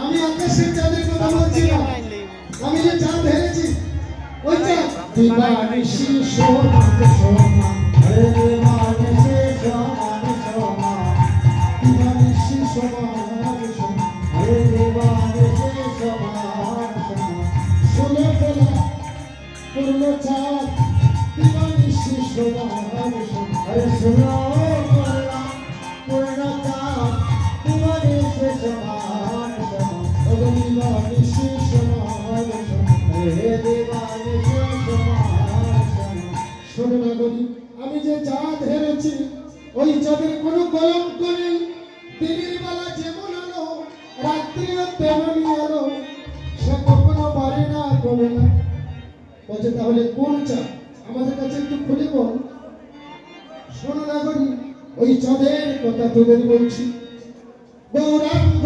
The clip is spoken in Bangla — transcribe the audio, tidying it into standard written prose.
আমি আকাশের চাঁদের কথা বলছি না, আমি যে চাঁদ হেরেছি ওই চাঁদ দিবানিশি সোনাতে সোনা, আরে দিবানিশি সোনাতে সোনা, দিবানিশি সোনাতে সোনা, আরে দিবানিশি সোনাতে সোনা, সোনা ফেলা পূর্ণ চাঁদ দিবানিশি সোনাতে সোনা, আরে সোনা ফেলা পূর্ণ চাঁদ দিবানিশি সোনাতে সোনা, ওরে দিবানিশি সোনাতে সোনা, হে দিবানিশি সোনাতে সোনা। আমি যে চাঁদ হেরেছি ওই চাঁদের কোনো কলঙ্ক নেই, দিনের বেলা যেমন আলো রাত্রিও তেমনই আলো, সে কখনো পারে না কমে না। বলছে তাহলে কোন চাঁদ আমাদের কাছে একটু খুলে বল। শোনো না করি ওই চাঁদের কথা তোদের বলছি, গৌরাঙ্গ